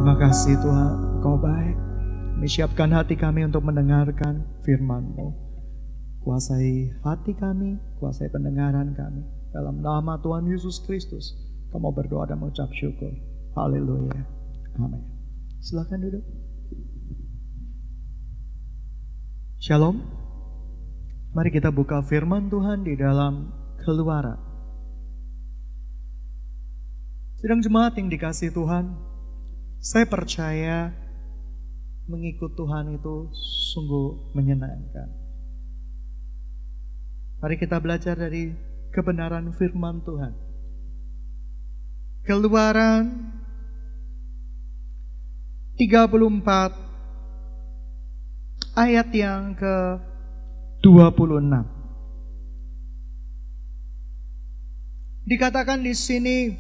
Terima kasih Tuhan, Engkau baik. Kami siapkan hati kami untuk mendengarkan firman-Mu. Kuasai hati kami, kuasai pendengaran kami. Dalam nama Tuhan Yesus Kristus, kami berdoa dan mengucap syukur. Haleluya. Amin. Silakan duduk. Shalom. Mari kita buka firman Tuhan di dalam Keluaran. Sidang jemaat yang dikasihi Tuhan, saya percaya mengikut Tuhan itu sungguh menyenangkan. Mari kita belajar dari kebenaran firman Tuhan. Keluaran 34 ayat yang ke-26. Dikatakan di sini,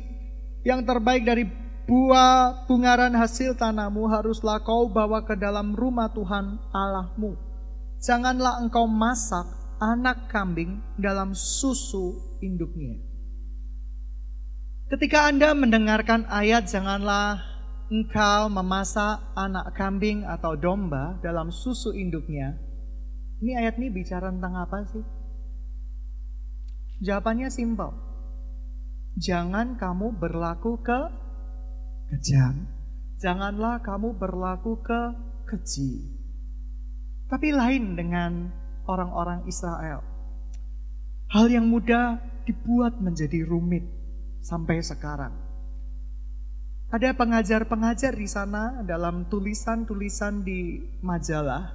yang terbaik dari buah bungaran hasil tanahmu haruslah kau bawa ke dalam rumah Tuhan Allahmu. Janganlah engkau masak anak kambing dalam susu induknya. Ketika Anda mendengarkan ayat janganlah engkau memasak anak kambing atau domba dalam susu induknya, ini ayat ini bicara tentang apa sih? Jawabannya simpel. Jangan kamu berlaku kejam. Janganlah kamu berlaku keji. Tapi lain dengan orang-orang Israel. Hal yang mudah dibuat menjadi rumit sampai sekarang. Ada pengajar-pengajar di sana dalam tulisan-tulisan di majalah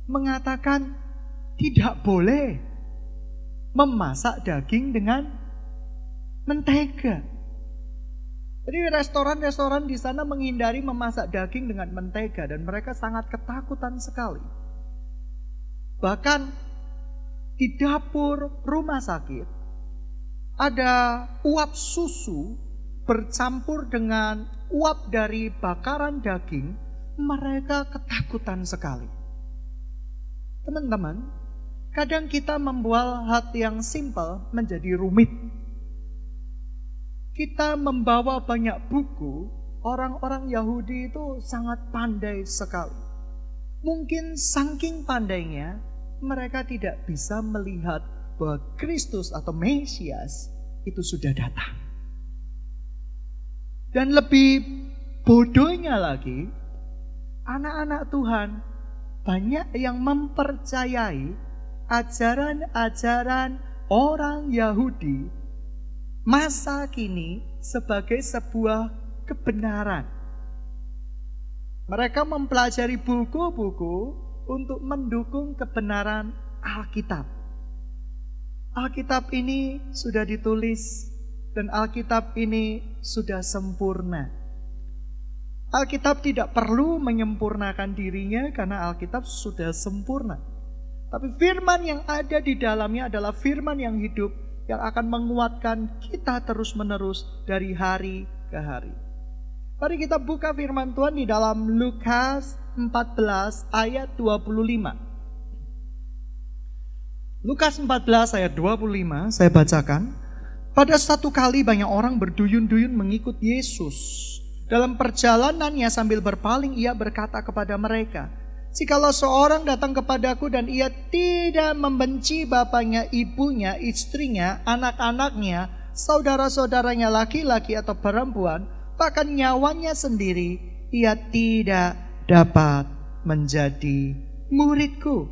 mengatakan tidak boleh memasak daging dengan mentega. Jadi restoran-restoran di sana menghindari memasak daging dengan mentega dan mereka sangat ketakutan sekali. Bahkan di dapur rumah sakit ada uap susu bercampur dengan uap dari bakaran daging, mereka ketakutan sekali. Teman-teman, kadang kita membuat hal yang simpel menjadi rumit. Kita membawa banyak buku, orang-orang Yahudi itu sangat pandai sekali. Mungkin saking pandainya, mereka tidak bisa melihat bahwa Kristus atau Mesias itu sudah datang. Dan lebih bodohnya lagi, anak-anak Tuhan banyak yang mempercayai ajaran-ajaran orang Yahudi masa kini sebagai sebuah kebenaran. Mereka mempelajari buku-buku untuk mendukung kebenaran Alkitab. Alkitab ini sudah ditulis dan Alkitab ini sudah sempurna. Alkitab tidak perlu menyempurnakan dirinya karena Alkitab sudah sempurna. Tapi firman yang ada di dalamnya adalah firman yang hidup, yang akan menguatkan kita terus-menerus dari hari ke hari. Mari kita buka firman Tuhan di dalam Lukas 14 ayat 25. Lukas 14 ayat 25 saya bacakan. Pada satu kali banyak orang berduyun-duyun mengikut Yesus. Dalam perjalanannya sambil berpaling ia berkata kepada mereka, "Jikalau seorang datang kepadaku dan ia tidak membenci bapaknya, ibunya, istrinya, anak-anaknya, saudara-saudaranya laki-laki atau perempuan, bahkan nyawanya sendiri, ia tidak dapat menjadi muridku.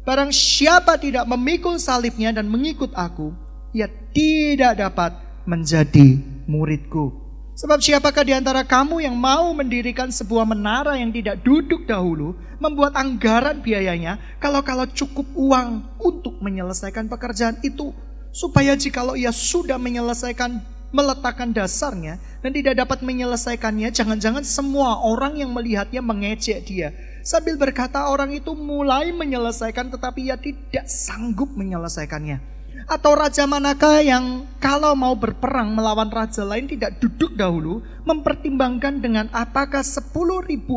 Barang siapa tidak memikul salibnya dan mengikut aku, ia tidak dapat menjadi muridku. Sebab siapakah di antara kamu yang mau mendirikan sebuah menara yang tidak duduk dahulu, membuat anggaran biayanya, kalau cukup uang untuk menyelesaikan pekerjaan itu, supaya jikalau ia sudah meletakkan dasarnya dan tidak dapat menyelesaikannya, jangan-jangan semua orang yang melihatnya mengejek dia. Sambil berkata orang itu mulai menyelesaikan tetapi ia tidak sanggup menyelesaikannya. Atau raja manakah yang kalau mau berperang melawan raja lain tidak duduk dahulu mempertimbangkan dengan apakah 10.000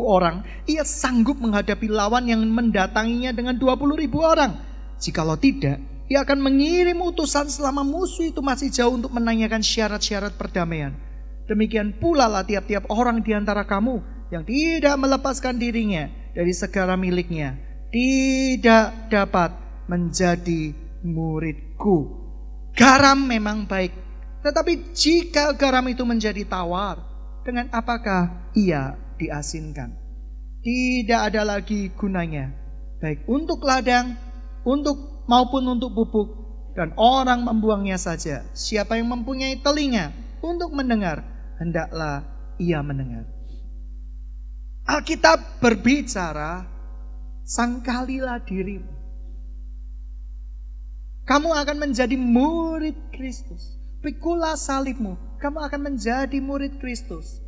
orang ia sanggup menghadapi lawan yang mendatanginya dengan 20.000 orang. Jikalau tidak, ia akan mengirim utusan selama musuh itu masih jauh untuk menanyakan syarat-syarat perdamaian. Demikian pula lah tiap-tiap orang di antara kamu yang tidak melepaskan dirinya dari segala miliknya tidak dapat menjadi muridku. Garam memang baik, tetapi jika garam itu menjadi tawar, dengan apakah ia diasinkan? Tidak ada lagi gunanya, baik untuk ladang, maupun untuk pupuk, dan orang membuangnya saja. Siapa yang mempunyai telinga untuk mendengar, hendaklah ia mendengar. Alkitab berbicara, sangkalilah dirimu. Kamu akan menjadi murid Kristus. Pikulah salibmu, kamu akan menjadi murid Kristus.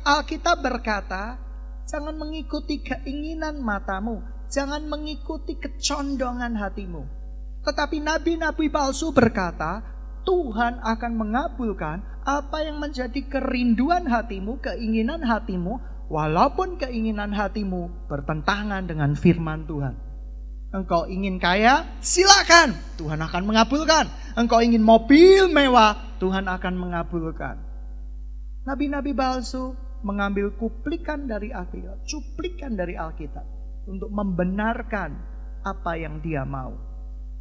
Alkitab berkata, jangan mengikuti keinginan matamu, jangan mengikuti kecondongan hatimu. Tetapi nabi-nabi palsu berkata, Tuhan akan mengabulkan apa yang menjadi kerinduan hatimu, keinginan hatimu, walaupun keinginan hatimu bertentangan dengan firman Tuhan. Engkau ingin kaya, silakan, Tuhan akan mengabulkan. Engkau ingin mobil mewah, Tuhan akan mengabulkan. Nabi-nabi palsu mengambil cuplikan dari Alkitab untuk membenarkan apa yang dia mau.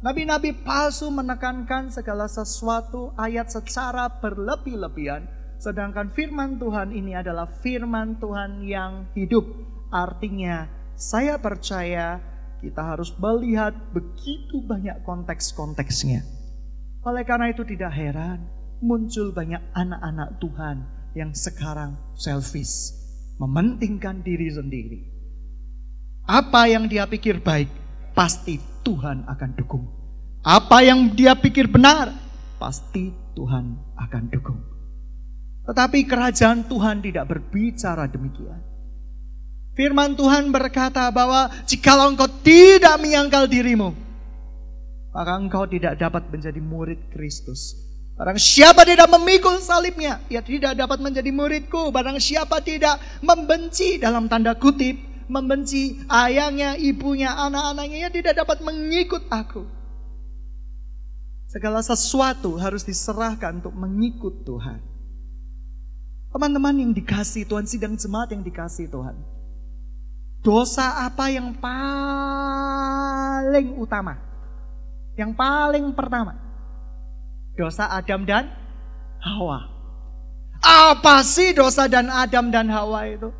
Nabi-nabi palsu menekankan segala sesuatu ayat secara berlebih-lebihan, sedangkan firman Tuhan ini adalah firman Tuhan yang hidup. Artinya, saya percaya kita harus melihat begitu banyak konteks-konteksnya. Oleh karena itu tidak heran muncul banyak anak-anak Tuhan yang sekarang selfish, mementingkan diri sendiri. Apa yang dia pikir baik, pasti Tuhan akan dukung. Apa yang dia pikir benar, pasti Tuhan akan dukung. Tetapi kerajaan Tuhan tidak berbicara demikian. Firman Tuhan berkata bahwa jikalau engkau tidak menyangkal dirimu, maka engkau tidak dapat menjadi murid Kristus. Barang siapa tidak memikul salibnya, ia tidak dapat menjadi muridku. Barang siapa tidak membenci, dalam tanda kutip, membenci ayahnya, ibunya, anak-anaknya, ia tidak dapat mengikut aku. Segala sesuatu harus diserahkan untuk mengikut Tuhan. Teman-teman yang dikasihi Tuhan, sidang jemaat yang dikasihi Tuhan, dosa apa yang paling utama? Yang paling pertama, dosa Adam dan Hawa. Apa sih dosa dan Adam dan Hawa itu?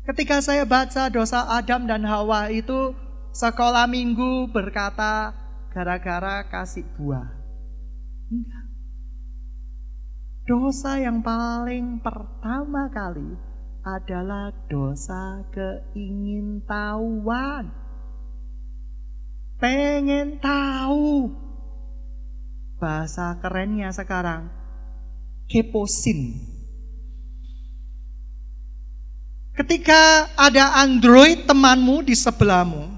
Ketika saya baca dosa Adam dan Hawa itu, sekolah minggu berkata gara-gara kasih buah. Enggak. Dosa yang paling pertama kali adalah dosa keingintahuan. Pengen tahu. Bahasa kerennya sekarang, keposin. Ketika ada Android temanmu di sebelahmu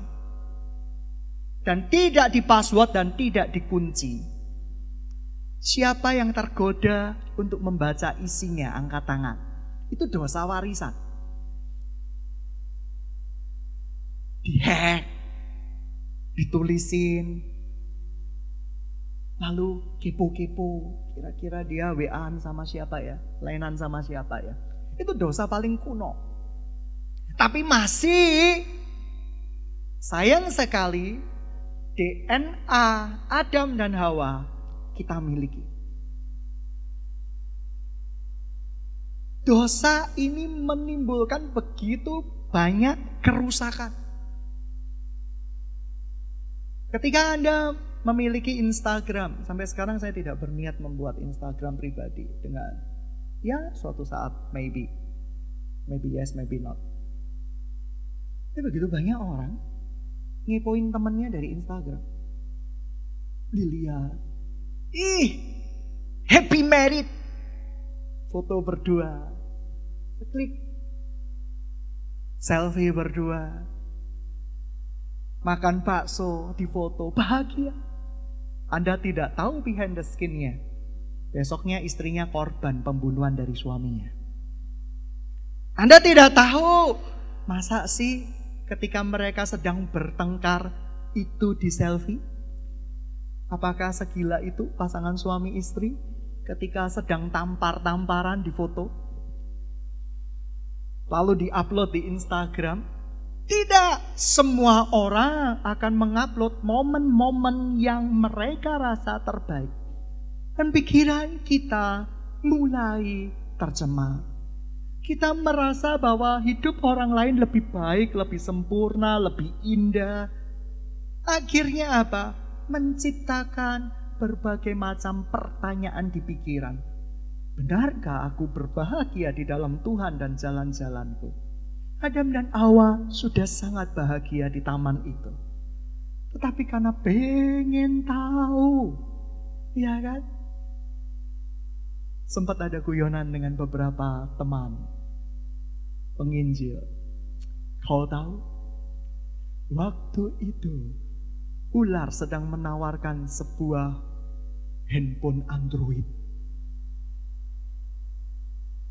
dan tidak di-password dan tidak dikunci, siapa yang tergoda untuk membaca isinya, angkat tangan. Itu dosa warisan. Dihack, ditulisin, lalu kepo-kepo, kira-kira dia WA-an sama siapa ya, lainan sama siapa ya. Itu dosa paling kuno. Tapi masih sayang sekali DNA Adam dan Hawa kita miliki. Dosa ini menimbulkan begitu banyak kerusakan. Ketika Anda memiliki Instagram, sampai sekarang saya tidak berniat membuat Instagram pribadi dengan suatu saat maybe yes, maybe not. Tapi begitu banyak orang ngepoin temennya dari Instagram. Dilihat, happy married, foto berdua, klik, selfie berdua, makan bakso di foto, bahagia. Anda tidak tahu behind the skin-nya. Besoknya istrinya korban pembunuhan dari suaminya. Anda tidak tahu, masa sih ketika mereka sedang bertengkar itu di selfie? Apakah segila itu pasangan suami istri? ketika sedang tampar-tamparan di foto, lalu diupload di Instagram. Tidak semua orang akan mengupload momen-momen yang mereka rasa terbaik. Dan pikiran kita mulai tercemar. Kita merasa bahwa hidup orang lain lebih baik, lebih sempurna, lebih indah. Akhirnya apa? Menciptakan berbagai macam pertanyaan di pikiran. Benarkah aku berbahagia di dalam Tuhan dan jalan-jalanku? Adam dan Hawa sudah sangat bahagia di taman itu. Tetapi karena pengen tahu, ya kan? Sempat ada guyonan dengan beberapa teman penginjil. Kau tahu, waktu itu ular sedang menawarkan sebuah handphone Android.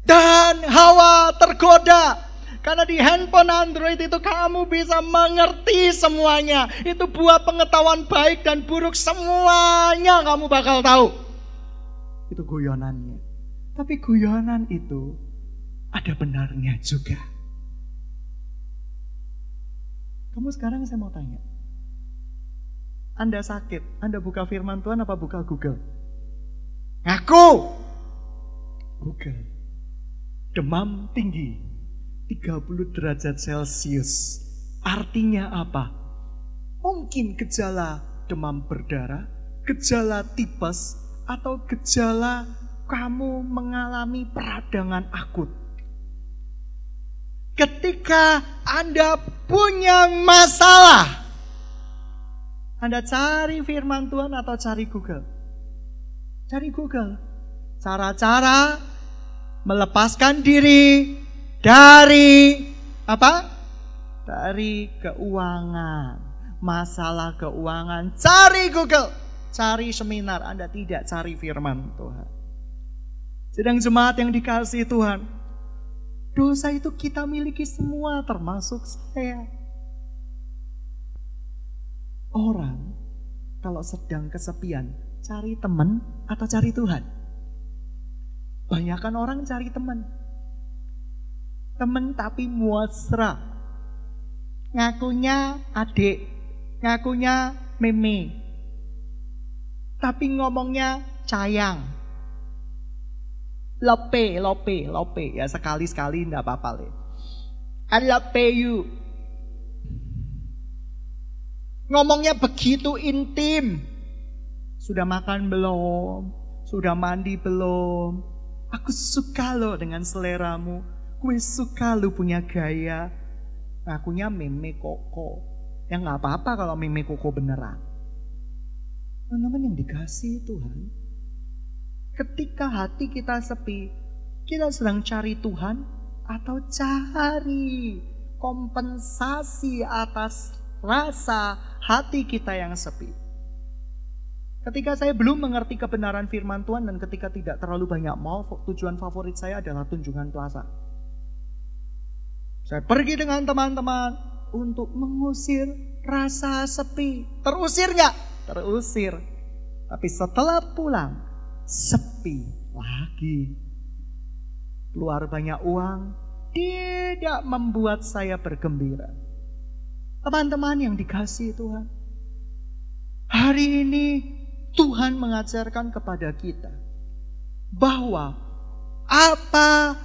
Dan Hawa tergoda. Karena di handphone Android itu kamu bisa mengerti semuanya. Itu buah pengetahuan baik dan buruk, semuanya kamu bakal tahu. Itu guyonannya. Tapi guyonan itu ada benarnya juga. Kamu sekarang saya mau tanya. Anda sakit, Anda buka firman Tuhan apa buka Google? Ngaku! Google. Demam tinggi. 30 derajat Celcius. Artinya apa? Mungkin gejala demam berdarah, gejala tipes, atau gejala kamu mengalami peradangan akut. Ketika Anda punya masalah, Anda cari firman Tuhan atau cari Google? Cari Google. Cara-cara melepaskan diri dari apa? Dari keuangan, masalah keuangan. Cari Google, cari seminar. Anda tidak cari firman Tuhan. Sedang jemaat yang dikasihi Tuhan, dosa itu kita miliki semua, termasuk saya. Orang kalau sedang kesepian, cari teman atau cari Tuhan? Banyakan orang cari teman. Temen tapi muasra. Ngakunya adik, ngakunya meme. Tapi ngomongnya sayang. Lope. Ya sekali-sekali enggak apa-apa. I love you. Ngomongnya begitu intim. Sudah makan belum? Sudah mandi belum? Aku suka loh dengan seleramu. Gue suka lu punya gaya. Ngakunya meme koko. Ya gak apa-apa kalau meme koko beneran. Teman-teman yang dikasihi Tuhan, ketika hati kita sepi, kita sedang cari Tuhan atau cari kompensasi atas rasa hati kita yang sepi. Ketika saya belum mengerti kebenaran firman Tuhan dan ketika tidak terlalu banyak mal, tujuan favorit saya adalah Tunjungan Plaza. Saya pergi dengan teman-teman untuk mengusir rasa sepi. Terusir gak? Terusir. Tapi setelah pulang, sepi lagi. Keluar banyak uang, tidak membuat saya bergembira. Teman-teman yang dikasihi Tuhan, hari ini Tuhan mengajarkan kepada kita bahwa apa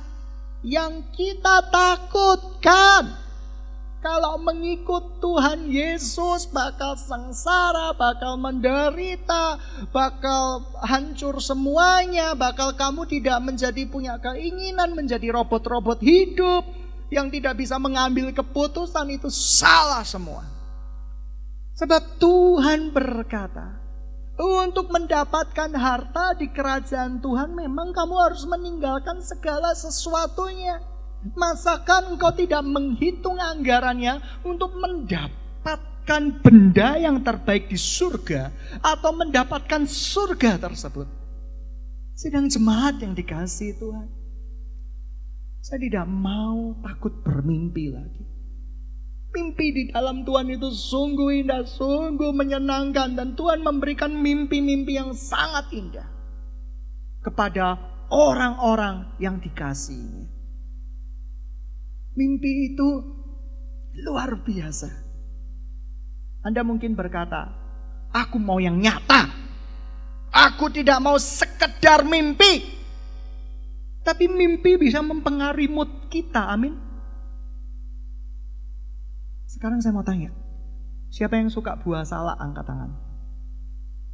yang kita takutkan kalau mengikut Tuhan Yesus bakal sengsara, bakal menderita, bakal hancur semuanya, bakal kamu tidak menjadi punya keinginan menjadi robot-robot hidup yang tidak bisa mengambil keputusan, itu salah semua. Sebab Tuhan berkata, untuk mendapatkan harta di kerajaan Tuhan memang kamu harus meninggalkan segala sesuatunya. Masakan engkau tidak menghitung anggarannya untuk mendapatkan benda yang terbaik di surga atau mendapatkan surga tersebut? Sedang jemaat yang dikasihi Tuhan, saya tidak mau takut bermimpi lagi. Mimpi di dalam Tuhan itu sungguh indah, sungguh menyenangkan. Dan Tuhan memberikan mimpi-mimpi yang sangat indah. kepada orang-orang yang dikasihinya. Mimpi itu luar biasa. Anda mungkin berkata, aku mau yang nyata. Aku tidak mau sekedar mimpi. Tapi mimpi bisa mempengaruhi mood kita, amin. Sekarang saya mau tanya, siapa yang suka buah salak? Angkat tangan.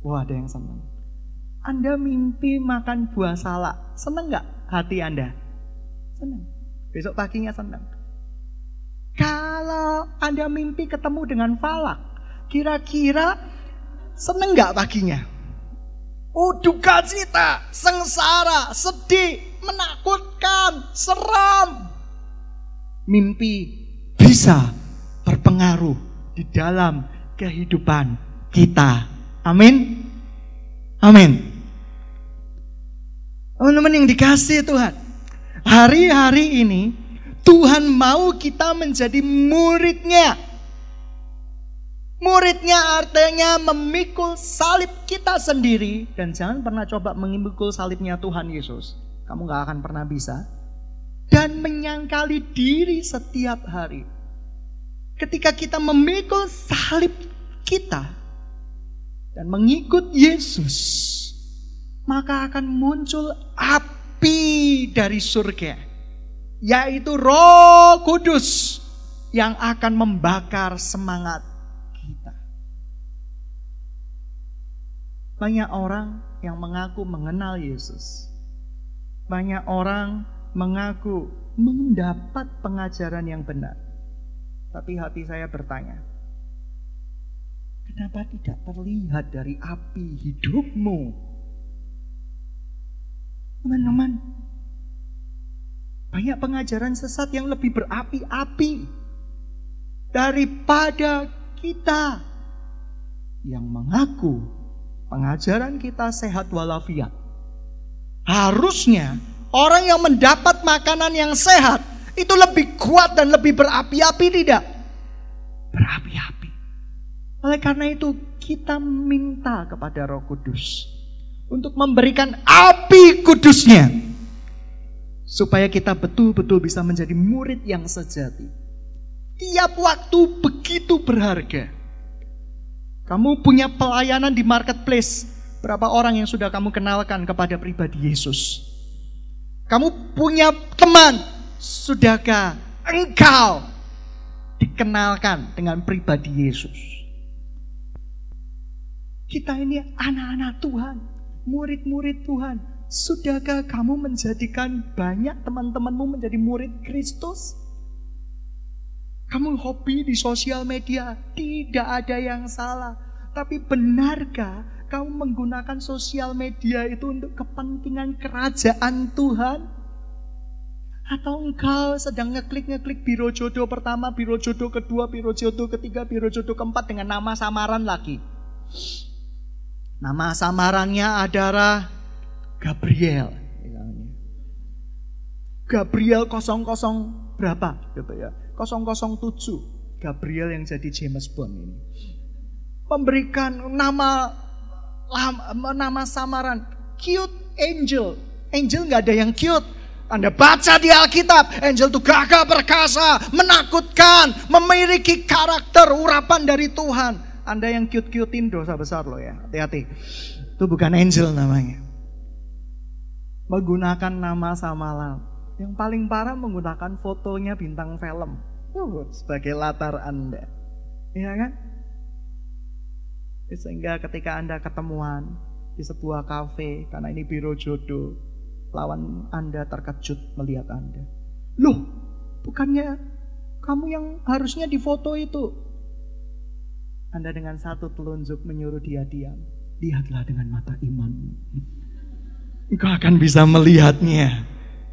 Wah, ada yang senang. Anda mimpi makan buah salak, senang gak hati Anda? Senang. Besok paginya senang. Kalau Anda mimpi ketemu dengan falak, kira-kira senang gak paginya? Oh, duka cita, sengsara, sedih, menakutkan, seram. Mimpi bisa berpengaruh di dalam kehidupan kita. Amin. Amin. Teman-teman yang dikasihi Tuhan, hari-hari ini Tuhan mau kita menjadi muridnya. Muridnya artinya memikul salib kita sendiri. Dan jangan pernah coba memikul salibnya Tuhan Yesus. Kamu gak akan pernah bisa. Dan menyangkali diri setiap hari. Ketika kita memikul salib kita dan mengikut Yesus, maka akan muncul api dari surga, yaitu Roh Kudus yang akan membakar semangat kita. Banyak orang yang mengaku mengenal Yesus. Banyak orang mengaku mendapat pengajaran yang benar. Tapi hati saya bertanya, kenapa tidak terlihat dari api hidupmu? Teman-teman, banyak pengajaran sesat yang lebih berapi-api daripada kita yang mengaku pengajaran kita sehat walafiat. Harusnya orang yang mendapat makanan yang sehat itu lebih kuat dan lebih berapi-api, tidak? Berapi-api. Oleh karena itu kita minta kepada Roh Kudus untuk memberikan api kudusnya, supaya kita betul-betul bisa menjadi murid yang sejati. Tiap waktu begitu berharga. Kamu punya pelayanan di marketplace. Berapa orang yang sudah kamu kenalkan kepada pribadi Yesus? Kamu punya teman. Sudahkah engkau dikenalkan dengan pribadi Yesus? Kita ini anak-anak Tuhan, murid-murid Tuhan. Sudahkah kamu menjadikan banyak teman-temanmu menjadi murid Kristus? Kamu hobi di sosial media, tidak ada yang salah. Tapi benarkah kamu menggunakan sosial media itu untuk kepentingan kerajaan Tuhan? Atau engkau sedang ngeklik biro jodoh pertama, biro jodoh kedua, biro jodoh ketiga, biro jodoh keempat dengan nama samaran lagi. Nama samarannya adalah Gabriel. Gabriel 00 berapa gitu ya? 007. Gabriel yang jadi James Bond ini. Memberikan nama samaran cute angel. Angel nggak ada yang cute. Anda baca di Alkitab, angel itu gagah perkasa, menakutkan, memiliki karakter urapan dari Tuhan. Anda yang cute-cutein dosa besar loh ya, hati-hati. Itu bukan angel namanya. Menggunakan nama samaran. Yang paling parah menggunakan fotonya bintang film sebagai latar Anda. Iya kan? Sehingga ketika Anda ketemuan di sebuah kafe, karena ini biro jodoh, lawan Anda terkejut melihat Anda. Loh, bukannya kamu yang harusnya difoto itu? Anda dengan satu telunjuk menyuruh dia diam. Lihatlah dengan mata imanmu. Engkau akan bisa melihatnya.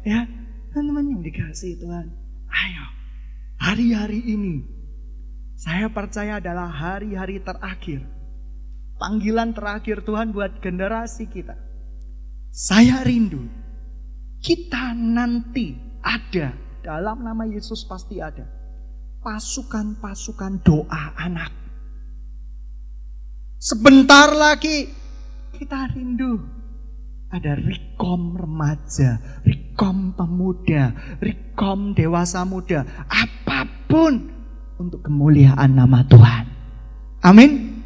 Ya, teman-teman yang dikasihi Tuhan. Ayo, hari-hari ini saya percaya adalah hari-hari terakhir. Panggilan terakhir Tuhan buat generasi kita. Saya rindu kita nanti ada, dalam nama Yesus pasti ada, pasukan-pasukan doa anak. Sebentar lagi kita rindu Ada Rekom remaja, Rekom pemuda, Rekom dewasa muda. Apapun untuk kemuliaan nama Tuhan. Amin.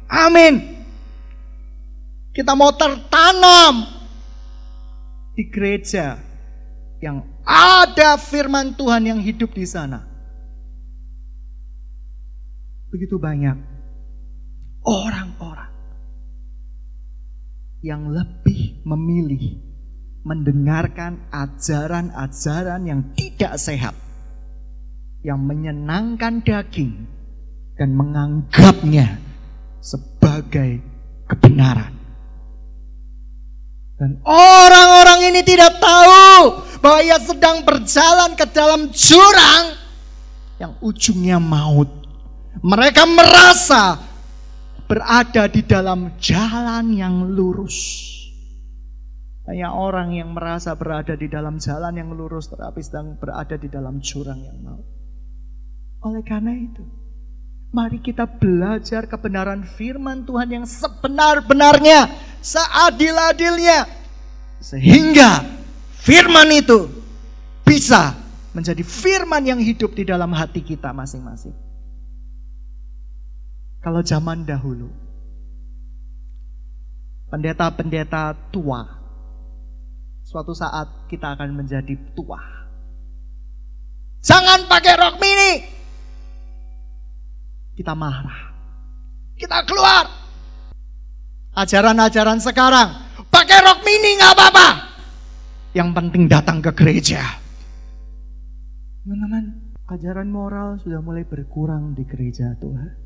Amin. Kita mau tertanam di gereja yang ada firman Tuhan yang hidup di sana. Begitu banyak orang-orang yang lebih memilih mendengarkan ajaran-ajaran yang tidak sehat, yang menyenangkan daging dan menganggapnya sebagai kebenaran. Dan orang-orang ini tidak tahu bahwa ia sedang berjalan ke dalam jurang yang ujungnya maut. Mereka merasa berada di dalam jalan yang lurus. Banyak orang yang merasa berada di dalam jalan yang lurus, tetapi sedang berada di dalam jurang yang maut. Oleh karena itu, mari kita belajar kebenaran firman Tuhan yang sebenar-benarnya, seadil-adilnya, sehingga firman itu bisa menjadi firman yang hidup di dalam hati kita masing-masing. Kalau zaman dahulu, pendeta-pendeta tua, suatu saat kita akan menjadi tua. Jangan pakai rok mini. Kita marah. Kita keluar. Ajaran-ajaran sekarang, pakai rok mini gak apa-apa. Yang penting datang ke gereja. Teman-teman, ajaran moral sudah mulai berkurang di gereja Tuhan.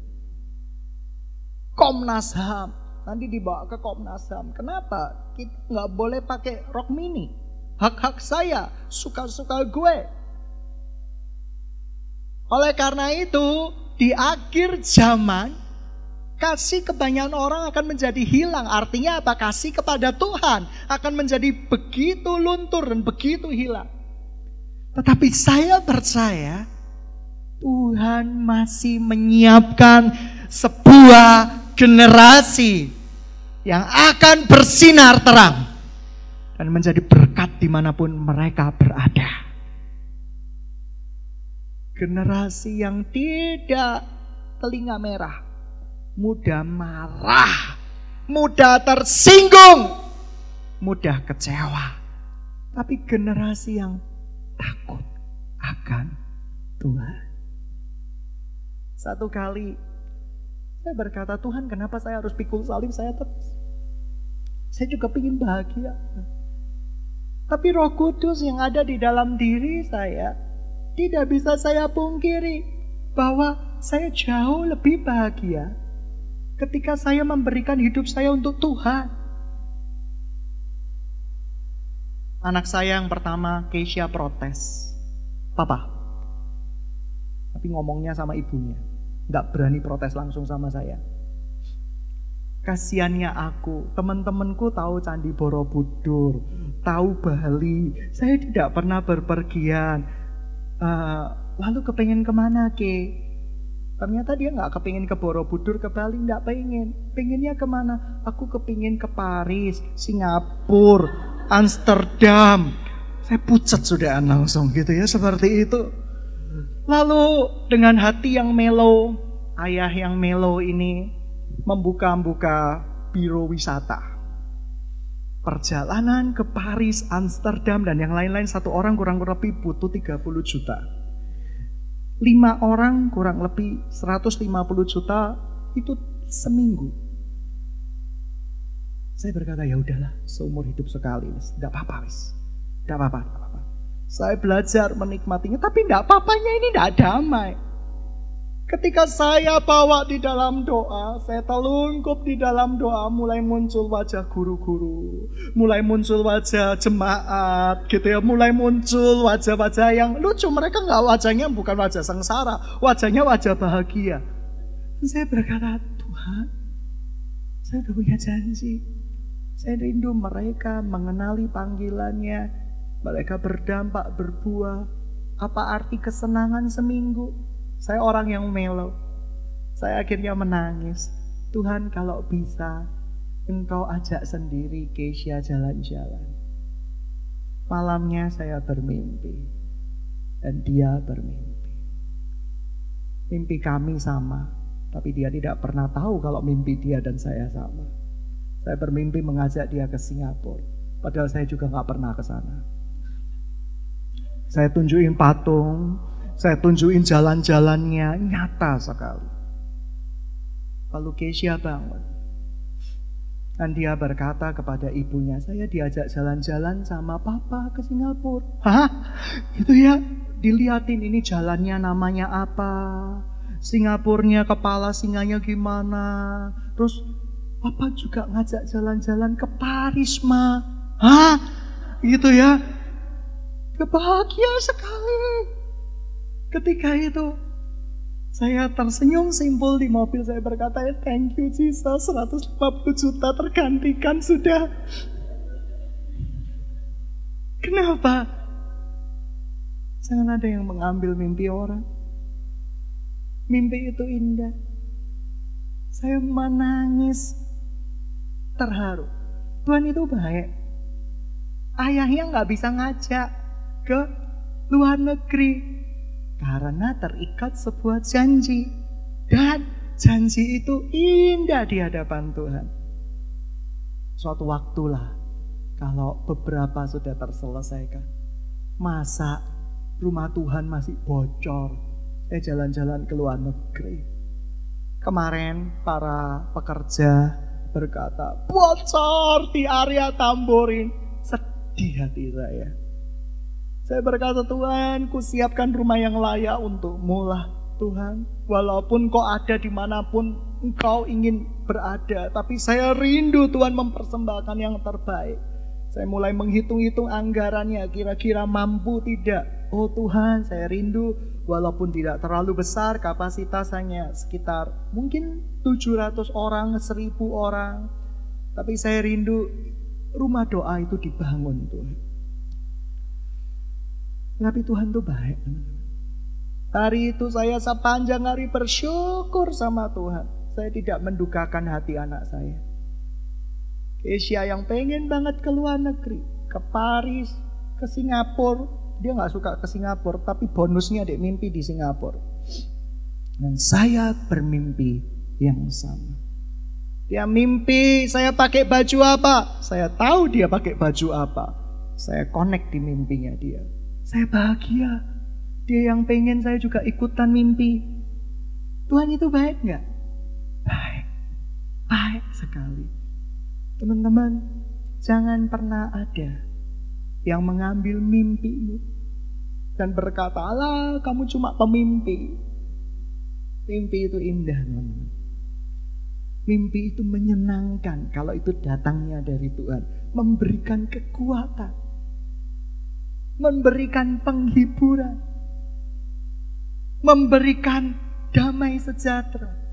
Komnas HAM, nanti dibawa ke Komnas HAM. Kenapa? Kita nggak boleh pakai rok mini. Hak-hak saya, suka-suka gue. Oleh karena itu, di akhir zaman, kasih kebanyakan orang akan menjadi hilang. Artinya apa? Kasih kepada Tuhan akan menjadi begitu luntur dan begitu hilang. Tetapi saya percaya, Tuhan masih menyiapkan sebuah generasi yang akan bersinar terang dan menjadi berkat dimanapun mereka berada. Generasi yang tidak telinga merah, mudah marah, mudah tersinggung, mudah kecewa. Tapi generasi yang takut akan Tuhan. Satu kali saya berkata, Tuhan kenapa saya harus pikul salib saya terus? Saya juga ingin bahagia. Tapi Roh Kudus yang ada di dalam diri saya, tidak bisa saya pungkiri bahwa saya jauh lebih bahagia ketika saya memberikan hidup saya untuk Tuhan. Anak saya yang pertama, Keisha, protes. Papa. Tapi ngomongnya sama ibunya. Gak berani protes langsung sama saya. Kasiannya aku, teman-temanku tahu Candi Borobudur, tahu Bali. Saya tidak pernah berpergian. Lalu kepengen kemana ke? Ternyata dia gak kepengen ke Borobudur, ke Bali, gak pengen. Pengennya kemana? Aku kepengen ke Paris, Singapura, Amsterdam. Saya pucat sudah langsung gitu ya, seperti itu. Lalu dengan hati yang melo, ayah yang melo ini membuka-buka biro wisata. Perjalanan ke Paris, Amsterdam, dan yang lain-lain, satu orang kurang lebih butuh 30 juta. 5 orang kurang lebih 150 juta itu seminggu. Saya berkata, ya udahlah, seumur hidup sekali, tidak apa-apa, tidak apa-apa. Saya belajar menikmatinya, tapi tidak apa-apanya ini tidak damai. Ketika saya bawa di dalam doa, saya telungkup di dalam doa, mulai muncul wajah guru-guru, mulai muncul wajah jemaat, gitu ya, mulai muncul wajah-wajah yang lucu. Mereka nggak, wajahnya bukan wajah sengsara, wajahnya wajah bahagia. Dan saya berkata, Tuhan, saya sudah punya janji. Saya rindu mereka mengenali panggilannya. Mereka berdampak, berbuah. Apa arti kesenangan seminggu? Saya orang yang melo. Saya akhirnya menangis. Tuhan kalau bisa, engkau ajak sendiri Keisha jalan-jalan. Malamnya saya bermimpi dan dia bermimpi. Mimpi kami sama, tapi dia tidak pernah tahu kalau mimpi dia dan saya sama. Saya bermimpi mengajak dia ke Singapura, padahal saya juga gak pernah ke sana. Saya tunjukin patung, saya tunjukin jalan-jalannya, nyata sekali. Lalu Keisha bangun, dan dia berkata kepada ibunya, saya diajak jalan-jalan sama papa ke Singapura. Hah? Gitu ya? Dilihatin ini jalannya namanya apa, Singapurnya kepala singanya gimana. Terus papa juga ngajak jalan-jalan ke Paris, Ma. Hah? Gitu ya? Bahagia sekali. Ketika itu saya tersenyum simpul di mobil. Saya berkata, thank you Jesus, 150 juta tergantikan sudah. Kenapa? Jangan ada yang mengambil mimpi orang. Mimpi itu indah. Saya menangis terharu. Tuhan itu baik. Ayahnya gak bisa ngajak ke luar negeri karena terikat sebuah janji. Dan janji itu indah di hadapan Tuhan. Suatu waktulah, kalau beberapa sudah terselesaikan, masa rumah Tuhan masih bocor. Saya jalan-jalan ke luar negeri. Kemarin para pekerja berkata, bocor di area Tamborin. Sedih hati saya. Saya berkata, Tuhan, ku siapkan rumah yang layak untukmu lah, Tuhan. Walaupun kau ada dimanapun engkau ingin berada, tapi saya rindu Tuhan mempersembahkan yang terbaik. Saya mulai menghitung-hitung anggarannya, kira-kira mampu tidak. Oh Tuhan, saya rindu walaupun tidak terlalu besar, kapasitas hanya sekitar mungkin 700 orang, 1000 orang. Tapi saya rindu rumah doa itu dibangun, Tuhan. Tapi Tuhan itu baik, teman-teman. Hari itu saya sepanjang hari bersyukur sama Tuhan. Saya tidak mendukakan hati anak saya. Keisha yang pengen banget ke luar negeri, ke Paris, ke Singapura. Dia gak suka ke Singapura, tapi bonusnya dia mimpi di Singapura. Dan saya bermimpi yang sama. Dia mimpi saya pakai baju apa, saya tahu dia pakai baju apa. Saya connect di mimpinya dia. Saya bahagia. Dia yang pengen saya juga ikutan mimpi. Tuhan itu baik gak? Baik. Baik sekali. Teman-teman, jangan pernah ada yang mengambil mimpimu dan berkata, alah kamu cuma pemimpi. Mimpi itu indah, teman-teman. Mimpi itu menyenangkan kalau itu datangnya dari Tuhan. Memberikan kekuatan. Memberikan penghiburan. Memberikan damai sejahtera.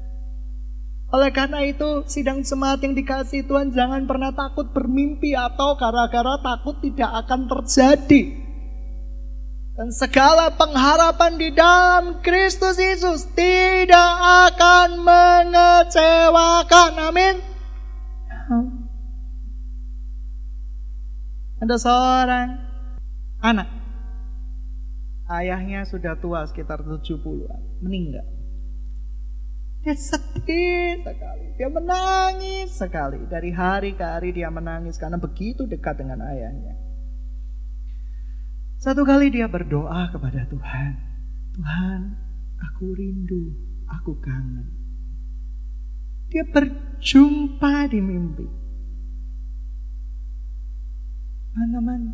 Oleh karena itu, sidang jemaat yang dikasihi Tuhan, jangan pernah takut bermimpi atau gara-gara takut tidak akan terjadi. Dan segala pengharapan di dalam Kristus Yesus tidak akan mengecewakan. Amin. Ada seorang anak, ayahnya sudah tua sekitar 70-an, meninggal. Dia sedih sekali, dia menangis sekali. Dari hari ke hari dia menangis karena begitu dekat dengan ayahnya. Satu kali dia berdoa kepada Tuhan, Tuhan, aku rindu, aku kangen. Dia berjumpa di mimpi. Teman-teman,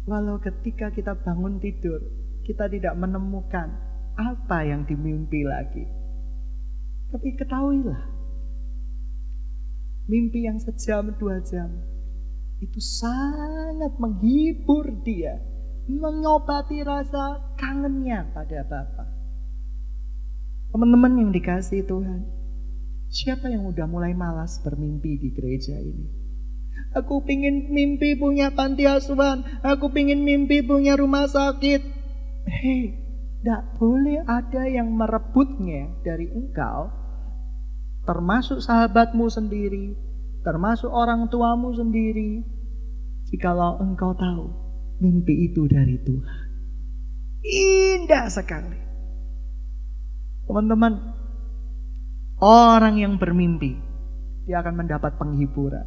walau ketika kita bangun tidur, kita tidak menemukan apa yang dimimpi lagi. Tapi ketahuilah, mimpi yang sejam 2 jam itu sangat menghibur dia, mengobati rasa kangennya pada Bapa. Teman-teman yang dikasihi Tuhan, siapa yang udah mulai malas bermimpi di gereja ini? Aku pingin mimpi punya panti asuhan, aku pingin mimpi punya rumah sakit. Hei, tidak boleh ada yang merebutnya dari engkau, termasuk sahabatmu sendiri, termasuk orang tuamu sendiri, jikalau engkau tahu mimpi itu dari Tuhan. Indah sekali. Teman-teman, orang yang bermimpi, dia akan mendapat penghiburan.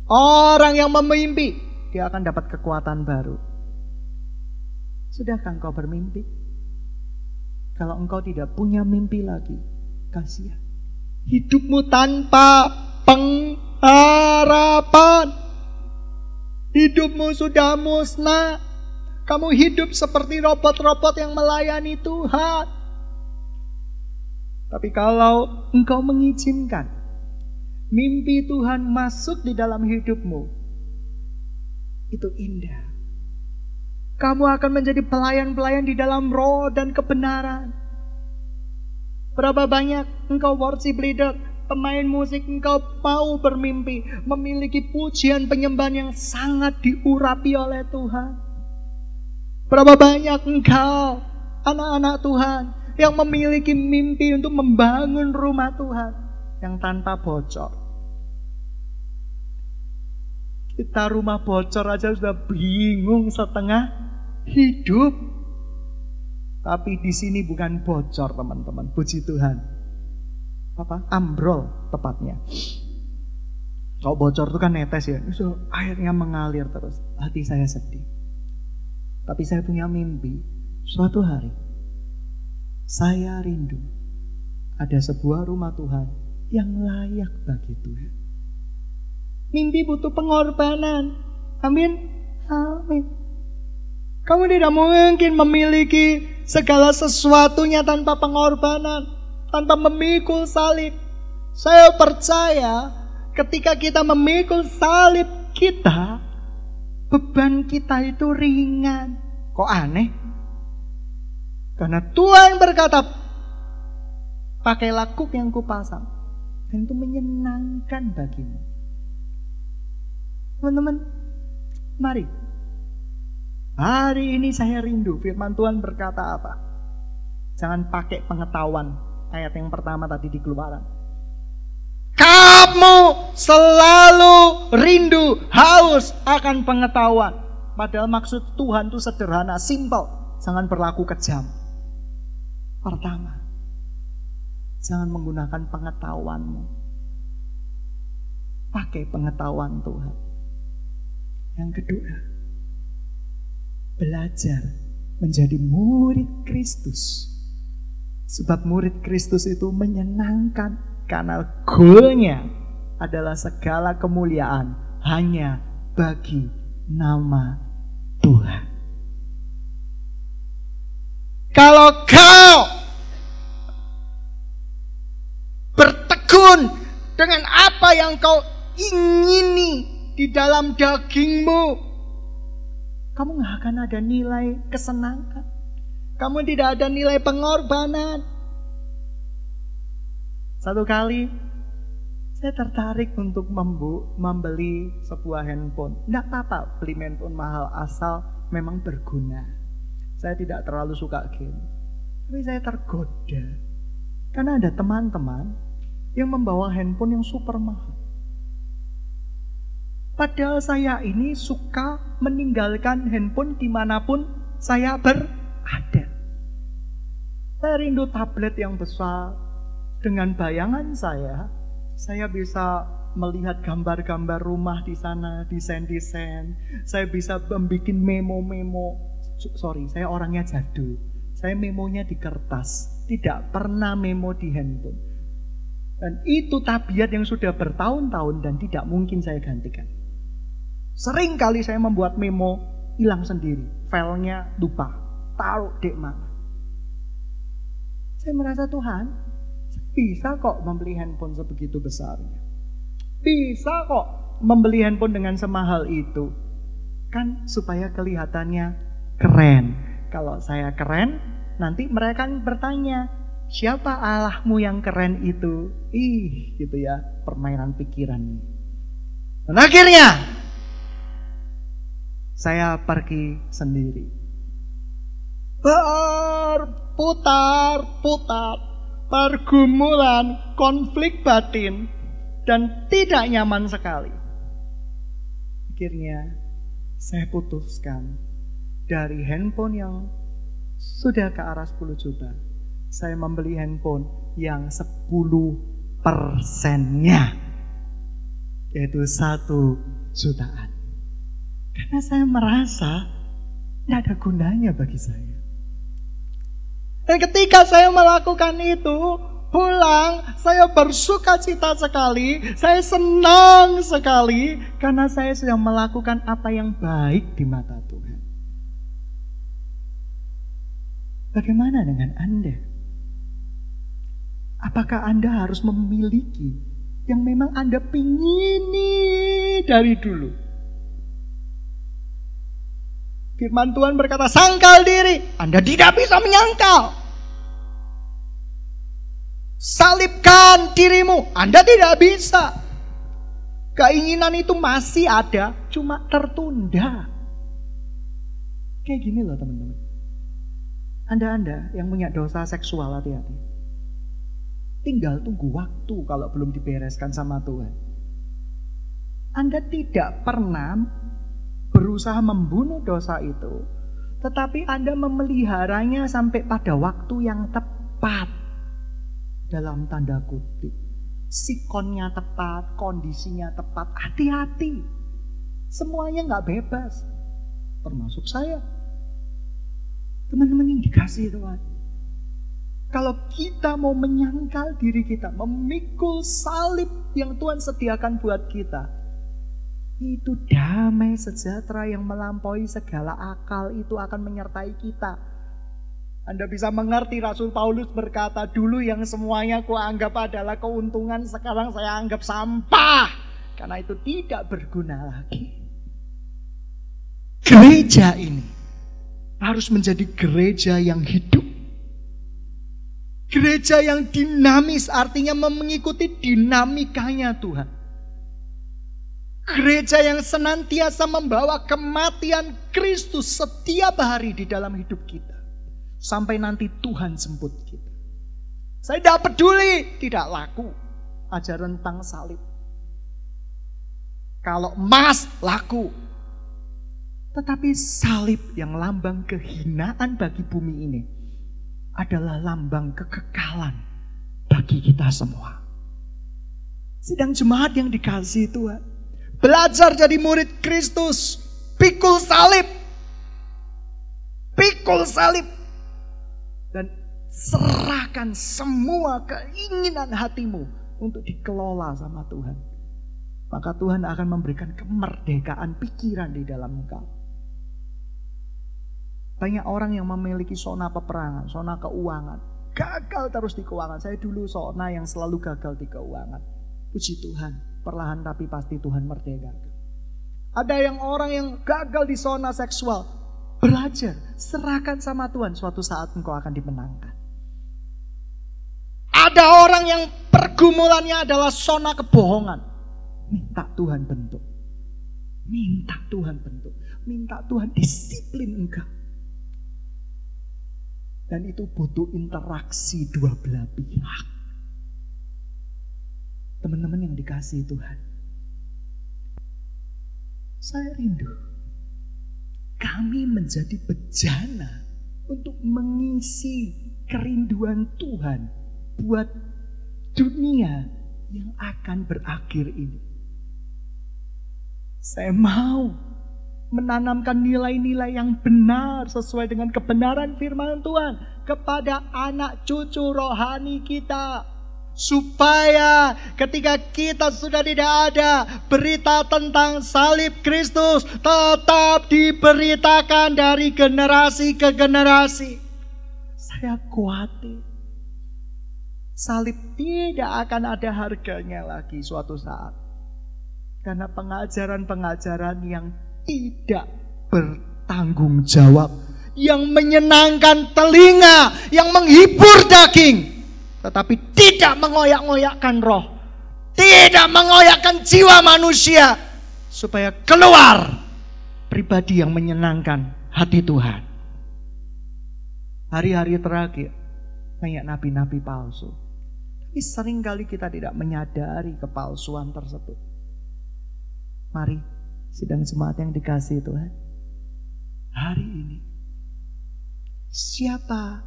Orang yang memimpi, dia akan dapat kekuatan baru. Sudahkah engkau bermimpi? Kalau engkau tidak punya mimpi lagi, kasihan. Hidupmu tanpa pengharapan. Hidupmu sudah musnah. Kamu hidup seperti robot-robot yang melayani Tuhan. Tapi kalau engkau mengizinkan mimpi Tuhan masuk di dalam hidupmu, itu indah. Kamu akan menjadi pelayan-pelayan di dalam roh dan kebenaran. Berapa banyak engkau worship leader, pemain musik, engkau mau bermimpi memiliki pujian penyembahan yang sangat diurapi oleh Tuhan. Berapa banyak engkau, anak-anak Tuhan, yang memiliki mimpi untuk membangun rumah Tuhan yang tanpa bocor. Kita rumah bocor aja sudah bingung setengah hidup. Tapi di sini bukan bocor, teman-teman. Puji Tuhan. Apa? Ambrol tepatnya. Kalau bocor itu kan netes ya. Itu airnya mengalir terus. Hati saya sedih. Tapi saya punya mimpi. Suatu hari saya rindu ada sebuah rumah Tuhan yang layak bagi Tuhan. Mimpi butuh pengorbanan. Amin. Amin. Kamu tidak mungkin memiliki segala sesuatunya tanpa pengorbanan, tanpa memikul salib. Saya percaya ketika kita memikul salib kita, beban kita itu ringan. Kok aneh? Karena Tuhan berkata, pakailah kuk yang kupasang, dan itu menyenangkan bagimu. Teman-teman, mari. Hari ini saya rindu firman Tuhan berkata apa? Jangan pakai pengetahuan. Ayat yang pertama tadi di Keluaran. Kamu selalu rindu, haus akan pengetahuan. Padahal maksud Tuhan itu sederhana, simple. Jangan berlaku kejam. Pertama, jangan menggunakan pengetahuanmu. Pakai pengetahuan Tuhan. Yang kedua, belajar menjadi murid Kristus. Sebab murid Kristus itu menyenangkan karena goalnya adalah segala kemuliaan hanya bagi nama Tuhan. Kalau kau bertekun dengan apa yang kau ingini di dalam dagingmu, kamu gak akan ada nilai kesenangan. Kamu tidak ada nilai pengorbanan. Satu kali saya tertarik untuk membeli sebuah handphone. Tidak apa-apa beli handphone mahal asal memang berguna. Saya tidak terlalu suka game. Tapi saya tergoda. Karena ada teman-teman yang membawa handphone yang super mahal. Padahal saya ini suka meninggalkan handphone dimanapun saya berada. Saya rindu tablet yang besar. Dengan bayangan saya bisa melihat gambar-gambar rumah di sana, desain-desain. Saya bisa membuat memo-memo. Sorry, saya orangnya jadul. Saya memonya di kertas, tidak pernah memo di handphone. Dan itu tabiat yang sudah bertahun-tahun dan tidak mungkin saya gantikan. Sering kali saya membuat memo, hilang sendiri. Filenya lupa, taruh di mana. Saya merasa Tuhan, bisa kok membeli handphone sebegitu besarnya. Bisa kok membeli handphone dengan semahal itu. Kan supaya kelihatannya keren. Kalau saya keren, nanti mereka bertanya, siapa Allahmu yang keren itu? Gitu ya, permainan pikiran. Dan akhirnya saya pergi sendiri. Berputar-putar pergumulan konflik batin dan tidak nyaman sekali. Akhirnya saya putuskan dari handphone yang sudah ke arah 10 juta, saya membeli handphone yang 10%-nya, yaitu 1 jutaan. Karena saya merasa tidak ada gunanya bagi saya. Dan ketika saya melakukan itu, pulang, saya bersuka cita sekali, saya senang sekali, karena saya sedang melakukan apa yang baik di mata Tuhan. Bagaimana dengan Anda? Apakah Anda harus memiliki yang memang Anda pingini dari dulu? Firman Tuhan berkata, sangkal diri, Anda tidak bisa menyangkal. Salibkan dirimu, Anda tidak bisa. Keinginan itu masih ada, cuma tertunda. Kayak gini loh teman-teman. Anda yang punya dosa seksual, hati-hati. Tinggal tunggu waktu kalau belum dibereskan sama Tuhan. Anda tidak pernah berusaha membunuh dosa itu, tetapi Anda memeliharanya sampai pada waktu yang tepat. Dalam tanda kutip, sikonnya tepat, kondisinya tepat, hati-hati. Semuanya gak bebas, termasuk saya. Teman-teman yang dikasihi Tuhan, kalau kita mau menyangkal diri kita, memikul salib yang Tuhan sediakan buat kita, itu damai sejahtera yang melampaui segala akal itu akan menyertai kita. Anda bisa mengerti Rasul Paulus berkata, dulu yang semuanya kuanggap adalah keuntungan, sekarang saya anggap sampah, karena itu tidak berguna lagi. Gereja ini harus menjadi gereja yang hidup. Gereja yang dinamis, artinya mengikuti dinamikanya Tuhan. Gereja yang senantiasa membawa kematian Kristus setiap hari di dalam hidup kita. Sampai nanti Tuhan jemput kita. Saya tidak peduli, tidak laku ajaran tentang salib. Kalau emas laku. Tetapi salib yang lambang kehinaan bagi bumi ini adalah lambang kekekalan bagi kita semua. Sedang jemaat yang dikasihi Tuhan, belajar jadi murid Kristus, pikul salib. Pikul salib. Dan serahkan semua keinginan hatimu untuk dikelola sama Tuhan. Maka Tuhan akan memberikan kemerdekaan pikiran di dalam engkau. Banyak orang yang memiliki zona peperangan, zona keuangan, gagal terus di keuangan. Saya dulu zona yang selalu gagal di keuangan. Puji Tuhan, perlahan tapi pasti Tuhan merdekakan. Ada yang orang yang gagal di zona seksual, belajar, serahkan sama Tuhan, suatu saat engkau akan dimenangkan. Ada orang yang pergumulannya adalah zona kebohongan. Minta Tuhan bentuk. Minta Tuhan bentuk. Minta Tuhan disiplin engkau. Dan itu butuh interaksi dua belah pihak. Teman-teman yang dikasihi Tuhan, saya rindu kami menjadi bejana untuk mengisi kerinduan Tuhan buat dunia yang akan berakhir ini. Saya mau menanamkan nilai-nilai yang benar sesuai dengan kebenaran firman Tuhan kepada anak cucu rohani kita. Supaya ketika kita sudah tidak ada, berita tentang salib Kristus tetap diberitakan dari generasi ke generasi. Saya khawatir salib tidak akan ada harganya lagi suatu saat. Karena pengajaran-pengajaran yang tidak bertanggung jawab, yang menyenangkan telinga, yang menghibur daging, tetapi tidak mengoyak-ngoyakkan roh, tidak mengoyakkan jiwa manusia, supaya keluar pribadi yang menyenangkan hati Tuhan. Hari-hari terakhir banyak nabi-nabi palsu. Tapi seringkali kita tidak menyadari kepalsuan tersebut. Mari, sidang jemaat yang dikasihi Tuhan, hari ini siapa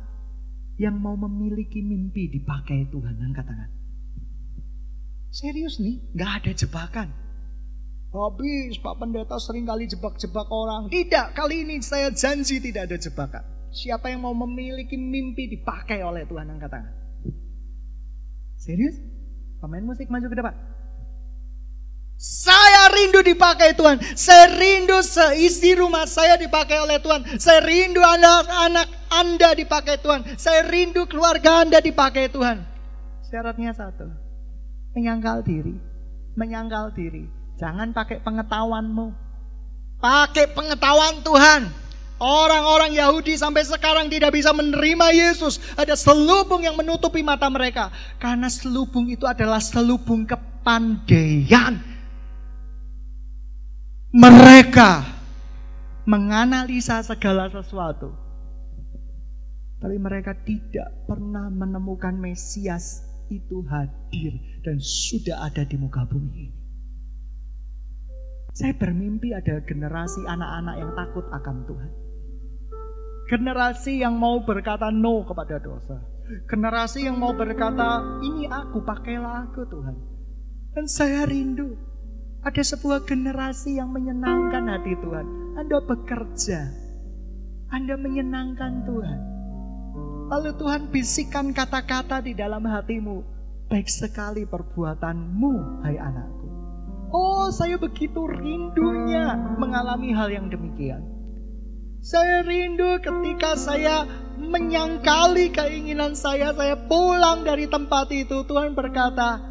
yang mau memiliki mimpi dipakai Tuhan? Angkat tangan. Serius nih, gak ada jebakan. Habis Pak Pendeta seringkali jebak-jebak orang. Tidak, kali ini saya janji tidak ada jebakan. Siapa yang mau memiliki mimpi dipakai oleh Tuhan? Angkat tangan. Serius? Pemain musik maju ke depan. Saya rindu dipakai Tuhan. Saya rindu seisi rumah saya dipakai oleh Tuhan. Saya rindu anak-anak Anda dipakai Tuhan. Saya rindu keluarga Anda dipakai Tuhan. Syaratnya satu. Menyangkal diri. Menyangkal diri. Jangan pakai pengetahuanmu. Pakai pengetahuan Tuhan. Orang-orang Yahudi sampai sekarang tidak bisa menerima Yesus. Ada selubung yang menutupi mata mereka. Karena selubung itu adalah selubung kepandaian. Mereka menganalisa segala sesuatu. Tapi mereka tidak pernah menemukan Mesias itu hadir dan sudah ada di muka bumi ini. Saya bermimpi ada generasi anak-anak yang takut akan Tuhan. Generasi yang mau berkata no kepada dosa. Generasi yang mau berkata, ini aku, pakailah aku Tuhan. Dan saya rindu ada sebuah generasi yang menyenangkan hati Tuhan. Anda bekerja, Anda menyenangkan Tuhan. Lalu Tuhan bisikan kata-kata di dalam hatimu. Baik sekali perbuatanmu, hai anakku. Oh, saya begitu rindunya mengalami hal yang demikian. Saya rindu ketika saya menyangkali keinginan saya pulang dari tempat itu. Tuhan berkata,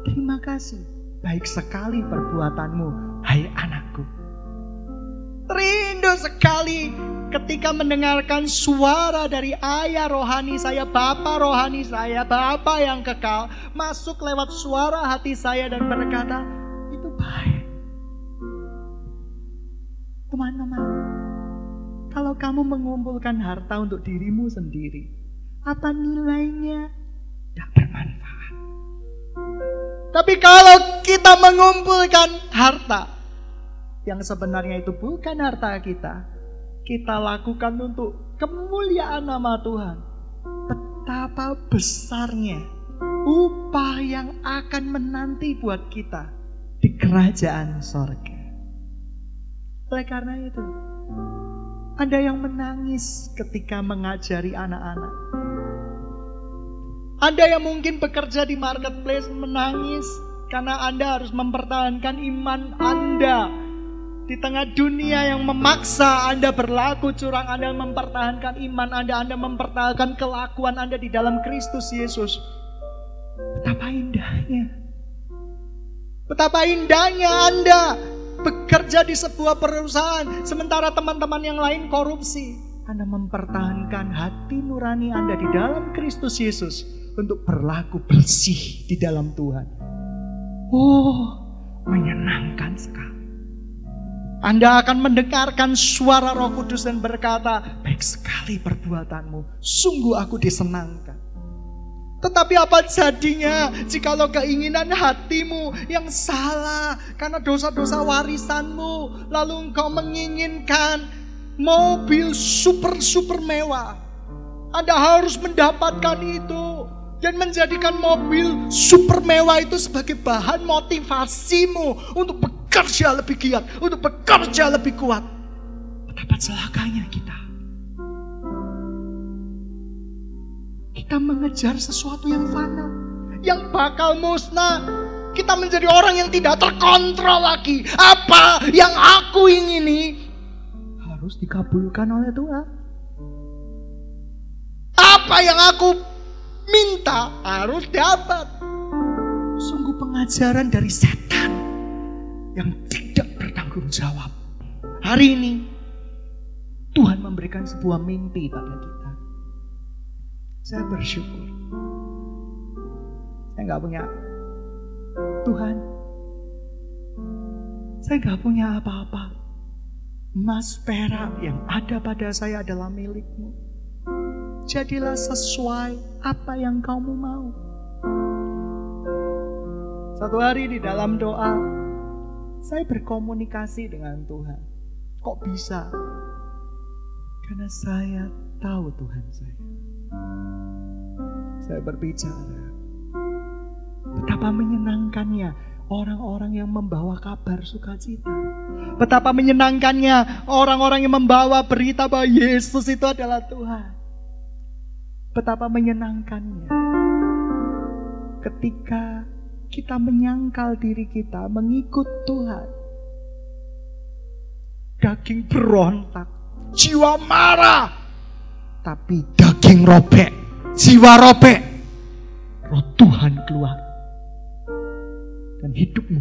terima kasih, baik sekali perbuatanmu, hai anakku. Rindu sekali ketika mendengarkan suara dari ayah rohani saya, bapa rohani saya, bapa yang kekal, masuk lewat suara hati saya dan berkata, itu baik. Teman-teman, kalau kamu mengumpulkan harta untuk dirimu sendiri, apa nilainya? Tidak bermanfaat. Tapi kalau kita mengumpulkan harta, yang sebenarnya itu bukan harta kita, kita lakukan untuk kemuliaan nama Tuhan. Betapa besarnya upah yang akan menanti buat kita di kerajaan sorga. Oleh karena itu, Anda yang menangis ketika mengajari anak-anak, Anda yang mungkin bekerja di marketplace menangis karena Anda harus mempertahankan iman Anda. Di tengah dunia yang memaksa Anda berlaku curang, Anda mempertahankan iman Anda, Anda mempertahankan kelakuan Anda di dalam Kristus Yesus. Betapa indahnya. Betapa indahnya Anda bekerja di sebuah perusahaan, sementara teman-teman yang lain korupsi. Anda mempertahankan hati nurani Anda di dalam Kristus Yesus untuk berlaku bersih di dalam Tuhan. Oh, menyenangkan sekali. Anda akan mendengarkan suara Roh Kudus dan berkata, baik sekali perbuatanmu, sungguh aku disenangkan. Tetapi apa jadinya jikalau keinginan hatimu yang salah karena dosa-dosa warisanmu, lalu engkau menginginkan mobil super mewah. Anda harus mendapatkan itu dan menjadikan mobil super mewah itu sebagai bahan motivasimu untuk bekerja lebih giat, untuk bekerja lebih kuat. Betapa celakanya kita. Kita mengejar sesuatu yang fana, yang bakal musnah. Kita menjadi orang yang tidak terkontrol lagi. Apa yang aku ingini harus dikabulkan oleh Tuhan. Apa yang aku minta harus dapat. Sungguh pengajaran dari setan yang tidak bertanggung jawab. Hari ini Tuhan memberikan sebuah mimpi pada kita. Saya bersyukur. Saya gak punya Tuhan, saya gak punya apa-apa. Emas perak yang ada pada saya adalah milikmu. Jadilah sesuai apa yang kamu mau. Satu hari di dalam doa, saya berkomunikasi dengan Tuhan. Kok bisa? Karena saya tahu Tuhan saya. Saya berbicara. Betapa menyenangkannya orang-orang yang membawa kabar sukacita. Betapa menyenangkannya orang-orang yang membawa berita bahwa Yesus itu adalah Tuhan. Betapa menyenangkannya ketika kita menyangkal diri kita mengikut Tuhan. Daging berontak, jiwa marah, tapi daging robek, jiwa robek, roh Tuhan keluar. Dan hidupmu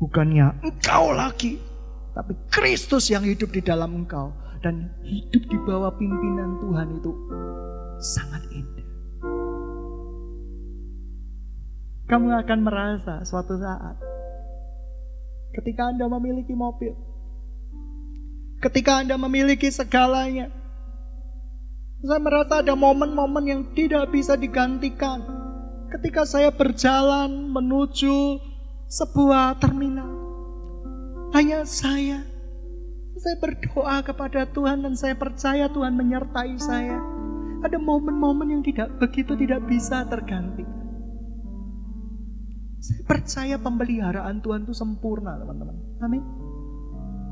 bukannya engkau lagi, tapi Kristus yang hidup di dalam engkau. Dan hidup di bawah pimpinan Tuhan itu sangat indah. Kamu akan merasa suatu saat ketika Anda memiliki mobil, ketika Anda memiliki segalanya, saya merasa ada momen-momen yang tidak bisa digantikan. Ketika saya berjalan menuju sebuah terminal, hanya saya berdoa kepada Tuhan dan saya percaya Tuhan menyertai saya. Ada momen-momen yang tidak bisa tergantikan. Saya percaya pemeliharaan Tuhan itu sempurna, teman-teman. Amin.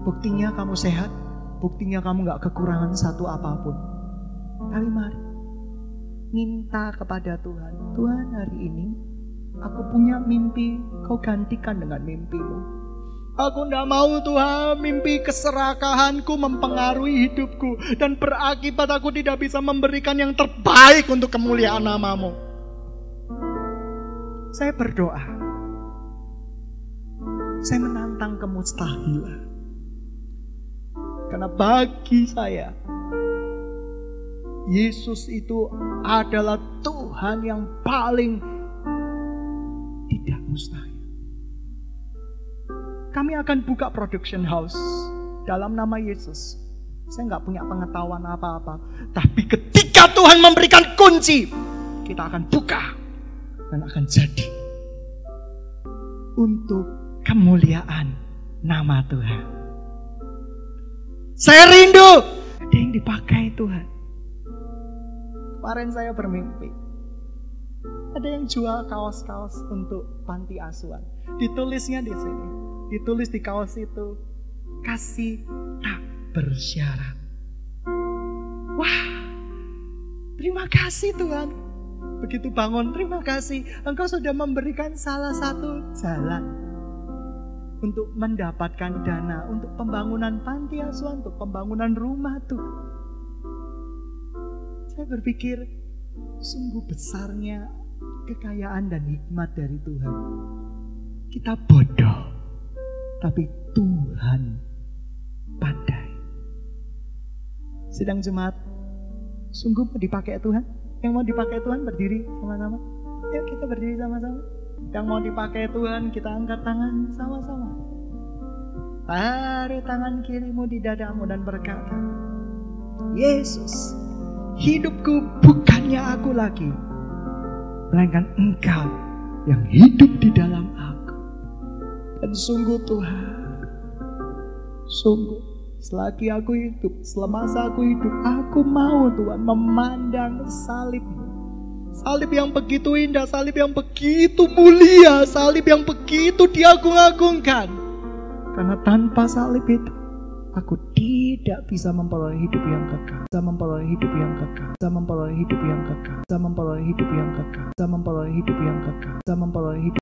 Buktinya kamu sehat, buktinya kamu gak kekurangan satu apapun. Tapi mari minta kepada Tuhan, Tuhan hari ini aku punya mimpi, kau gantikan dengan mimpimu. Aku tidak mau Tuhan mimpi keserakahanku mempengaruhi hidupku dan berakibat aku tidak bisa memberikan yang terbaik untuk kemuliaan nama-Mu. Saya berdoa, saya menantang kemustahilan. Karena bagi saya, Yesus itu adalah Tuhan yang paling tidak mustahil. Kami akan buka production house dalam nama Yesus. Saya nggak punya pengetahuan apa-apa, tapi ketika Tuhan memberikan kunci, kita akan buka dan akan jadi untuk kemuliaan nama Tuhan. Saya rindu ada yang dipakai Tuhan. Kemarin saya bermimpi ada yang jual kaos-kaos untuk panti asuhan. Ditulisnya di sini, ditulis di kaos itu, kasih tak bersyarat. Wah, terima kasih Tuhan. Begitu bangun, terima kasih. Engkau sudah memberikan salah satu jalan untuk mendapatkan dana untuk pembangunan panti asuhan, untuk pembangunan rumah Tuhan. Saya berpikir sungguh besarnya kekayaan dan hikmat dari Tuhan. Kita bodoh, tapi Tuhan pandai. Sidang jemaat, sungguh mau dipakai Tuhan? Yang mau dipakai Tuhan berdiri sama-sama. Yuk kita berdiri sama-sama. Yang mau dipakai Tuhan, kita angkat tangan sama-sama. Taruh tangan kirimu di dadamu dan berkata, Yesus, hidupku bukannya aku lagi, melainkan Engkau yang hidup di dalam aku. Dan sungguh Tuhan, sungguh selagi aku hidup, semasa aku hidup, aku mau Tuhan memandang salib-Mu. Salib yang begitu indah, salib yang begitu mulia, salib yang begitu diagung-agungkan. Karena tanpa salib itu, aku tidak bisa memperoleh hidup yang kekal. Bisa memperoleh hidup yang kekal. Bisa memperoleh hidup yang kekal. Bisa memperoleh hidup yang kekal. Bisa memperoleh hidup yang kekal. Bisa memperoleh hidup